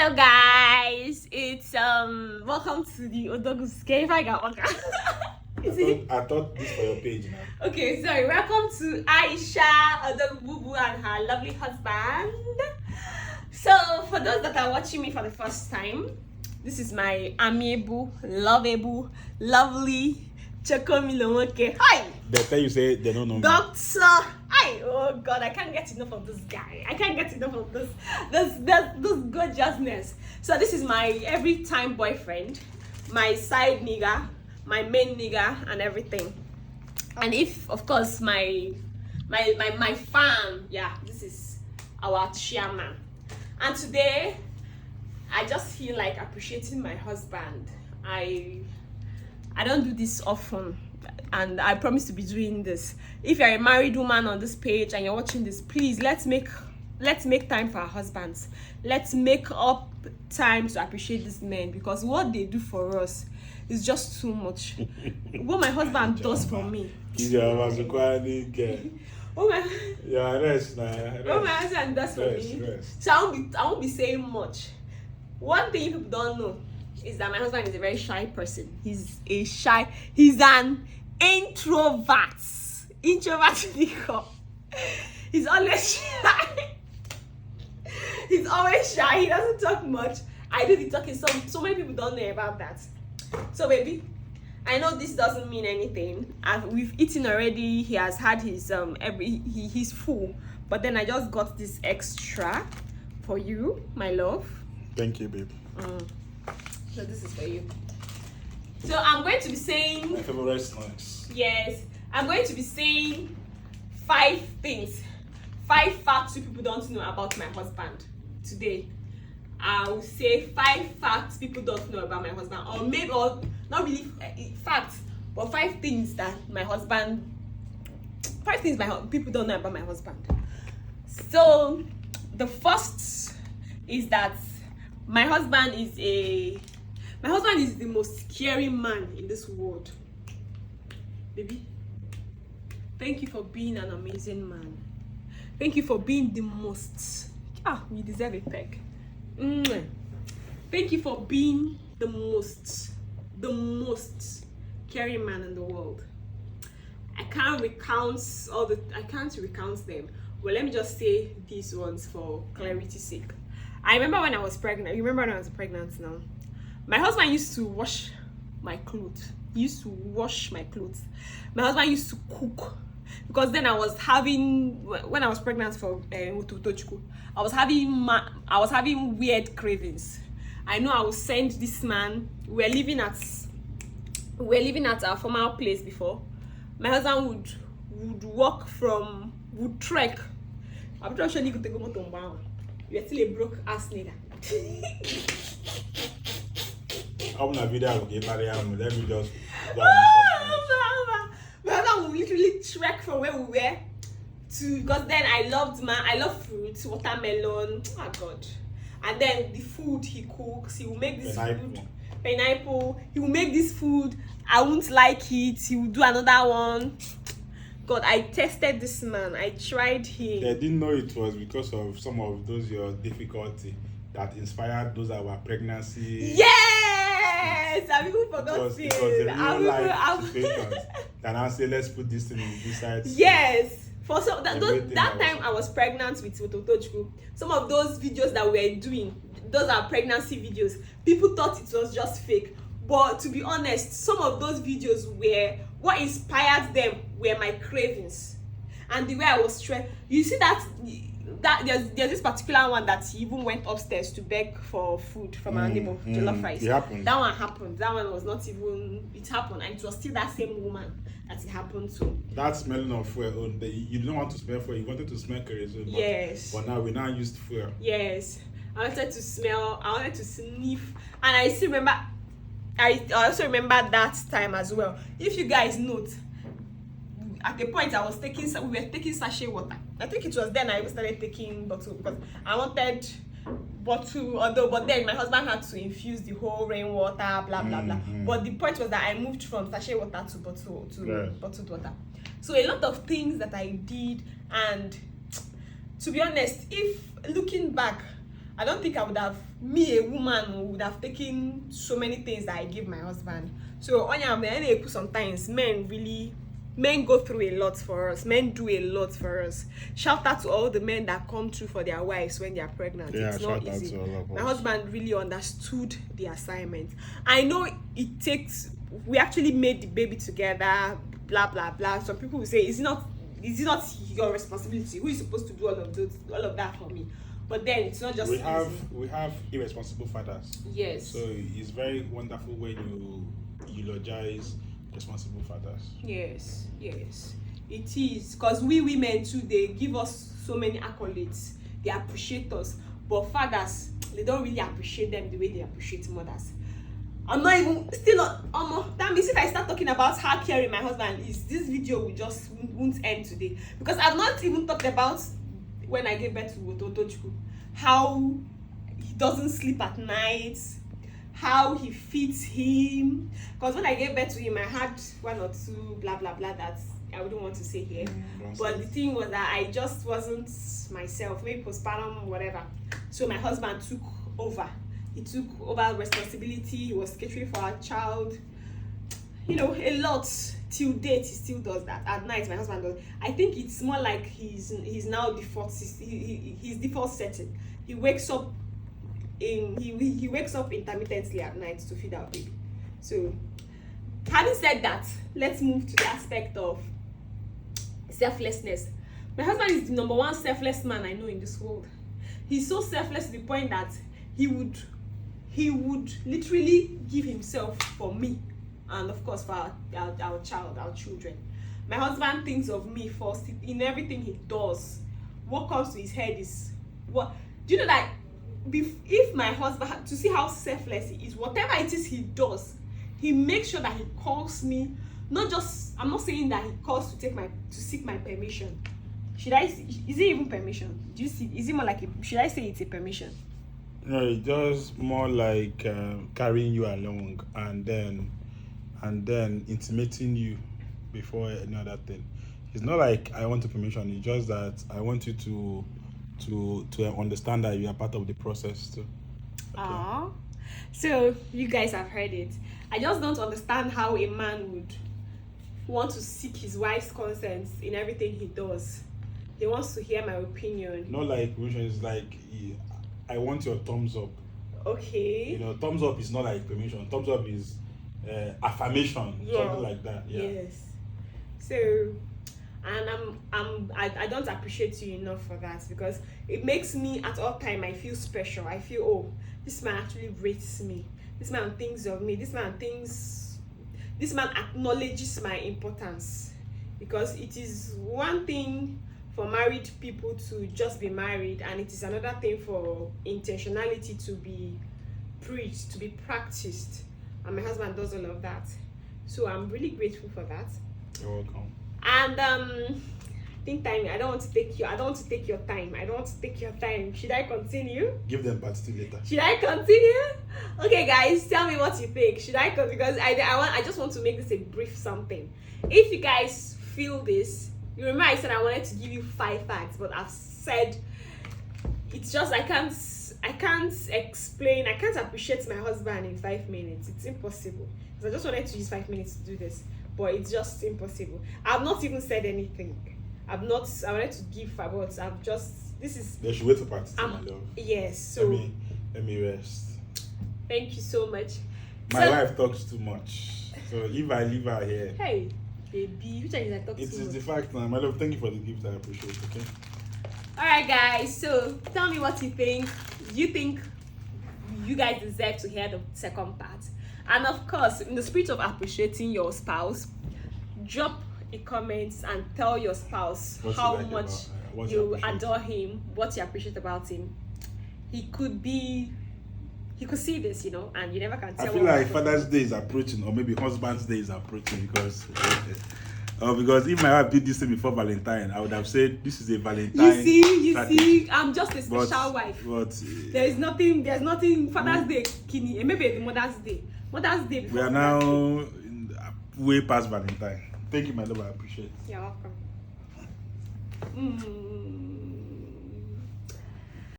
Hello guys, it's welcome to the Odogus Cave. I thought this for your page now. Okay, sorry. Welcome to Aisha Odogububu and her lovely husband. So for those that are watching me for the first time, this is my amiable, lovable, lovely Chokomilomoke. Hi! They tell you say they don't know me. Doctor! Hi! Oh god, I can't get enough of this guy. I can't get enough of this gorgeousness. So this is my every time boyfriend, my side nigga, my main nigga, and everything. And if of course my fan, yeah, this is our chairman. And today I just feel like appreciating my husband. I don't do this often, and I promise to be doing this. If you're a married woman on this page and you're watching this, please let's make time for our husbands. Let's make up time to appreciate these men, because what they do for us is just too much. What my husband does for me. What my husband does for me. So I won't be saying much. One thing people don't know is that my husband is a very shy person. He's an introvert. He's always shy. He's always shy. He doesn't talk much. I do the talking. So many people don't know about that. So baby, I know this doesn't mean anything. We've eaten already. He has had his he's full. But then I just got this extra for you, my love. Thank you, babe. So this is for you. So I'm going to be saying my favorite snacks. Yes, I'm going to be saying 5 facts you people don't know about my husband today. I will say 5 facts people don't know about my husband, or maybe, or not really facts, but 5 things that people don't know about my husband. So the first is that my husband is the most caring man in this world. Baby, thank you for being an amazing man. Thank you for being the most. You deserve a peg. Thank you for being the most caring man in the world. I can't recount them. Well, let me just say these ones for clarity's sake. I remember when I was pregnant. You remember when I was pregnant now? My husband used to wash my clothes. He used to wash my clothes. My husband used to cook. Because then when I was pregnant for Utochukwu, I was having weird cravings. I know I would send this man. We were living at our former place before. My husband would trek. I'm not sure he could take a motor. You're still a broke ass nigga. I'm not video. Let me just. My husband would literally trek from where we were to, because then I love fruits, watermelon. Oh God! And then the food he cooks, he will make this pineapple. He will make this food. I won't like it. He will do another one. God, I tested this man. I tried him. They didn't know it was because of some of those your difficulty that inspired those that were pregnancy. Yes! Have you forgot it? Because the real life situations. Then I say, let's put this thing in this side. Yes! For some that time I was pregnant with Otochukwu. Some of those videos that we were doing, those are pregnancy videos. People thought it was just fake. But to be honest, some of those videos were what inspired them were my cravings and the way I was stressed. You see that there's this particular one that he even went upstairs to beg for food from our neighbor, jollof rice. That one happened. That one was not even. It happened, and it was still that same woman that it happened to. That smelling of fuel. You didn't want to smell fuel. You wanted to smell kerosene. Yes. But now we used fuel. Yes, I wanted to smell. I wanted to sniff, and I still remember. I also remember that time as well. If you guys note, at the point we were taking sachet water. I think it was then I started taking bottle, because I wanted bottle, but then my husband had to infuse the whole rainwater, blah blah blah. But the point was that I moved from sachet water to bottled water. So a lot of things that I did, and to be honest, if looking back, I don't think I would have, me, a woman, would have taken so many things that I give my husband. So sometimes men go through a lot for us. Men do a lot for us. Shout out to all the men that come through for their wives when they are pregnant. Yeah, it's not shout out easy. to all of My us. husband really understood the assignment. I know it takes, we actually made the baby together, blah blah blah. Some people will say, is it not your responsibility? Who is supposed to do all of that for me? But then it's not just we have irresponsible fathers. Yes. So it's very wonderful when you eulogize responsible fathers. Yes, it is, because we women too, they give us so many accolades, they appreciate us, but fathers, they don't really appreciate them the way they appreciate mothers. I'm not even, still not, that means if I start talking about how caring my husband is, this video won't end today, because I've not even talked about when I gave birth to Otochukwu, how he doesn't sleep at night, how he feeds him, because when I gave birth to him I had one or two blah blah blah that I wouldn't want to say here, but the thing was that I just wasn't myself, maybe postpartum, whatever. So my husband took over responsibility. He was catering for our child, a lot. Till date he still does that. At night my husband does. I think it's more like he's now default, his default setting. He wakes up intermittently at night to feed our baby. So having said that, let's move to the aspect of selflessness. My husband is the number one selfless man I know in this world. He's so selfless to the point that he would literally give himself for me, and of course for our child, our children. My husband thinks of me first in everything he does. What comes to his head is, what do you know that if my husband, to see how selfless he is, whatever it is he does, he makes sure that he calls me. Not just, I'm not saying that he calls to seek my permission. Is it even permission? Do you see? Is it more like should I say it's a permission? No, it's just more like carrying you along and then intimating you before any other thing. It's not like I want a permission. It's just that I want you to understand that you are part of the process too. Okay. So you guys have heard it. I just don't understand how a man would want to seek his wife's consent in everything he does. He wants to hear my opinion. Not like permission. It's like I want your thumbs up. Okay. Thumbs up is not like permission. Thumbs up is affirmation, something like that. Yeah. Yes. So, and I don't appreciate you enough for that, because it makes me at all time I feel special. I feel, oh, this man actually rates me. This man thinks of me. This man acknowledges my importance, because it is one thing for married people to just be married, and it is another thing for intentionality to be preached, to be practiced, and my husband does all of that. So I'm really grateful for that. You're welcome. And I don't want to take your time. Should I continue? Give them part 2 later. Should I continue? Okay, guys, tell me what you think. Should I continue? Because I just want to make this a brief something. If you guys feel this, you remember I said I wanted to give you 5 facts, but I've said it's just I can't explain. I can't appreciate my husband in 5 minutes. It's impossible. Because I just wanted to use 5 minutes to do this, but it's just impossible. I've not even said anything. I wanted to give 5 words. They should wait for part 2, my love. Yes. So let me rest. Thank you so much. My wife talks too much. So if I leave her here. Hey, baby, which one is I talk It too is much? the fact now. My love, thank you for the gift. I appreciate it, okay? Alright, guys, so tell me what you think. Do you think you guys deserve to hear the second part? And of course, in the spirit of appreciating your spouse, drop a comment and tell your spouse how much you adore him, what you appreciate about him. He could see this, and you never can tell. I feel like Father's Day is approaching, or maybe Husband's Day is approaching, because if my wife did this thing before Valentine, I would have said this is a Valentine. You see, I'm just a special wife. But there's nothing Father's Day, Kini, maybe Mother's Day. Mother's Day. We are now way past Valentine. Thank you, my love. I appreciate it. You're welcome.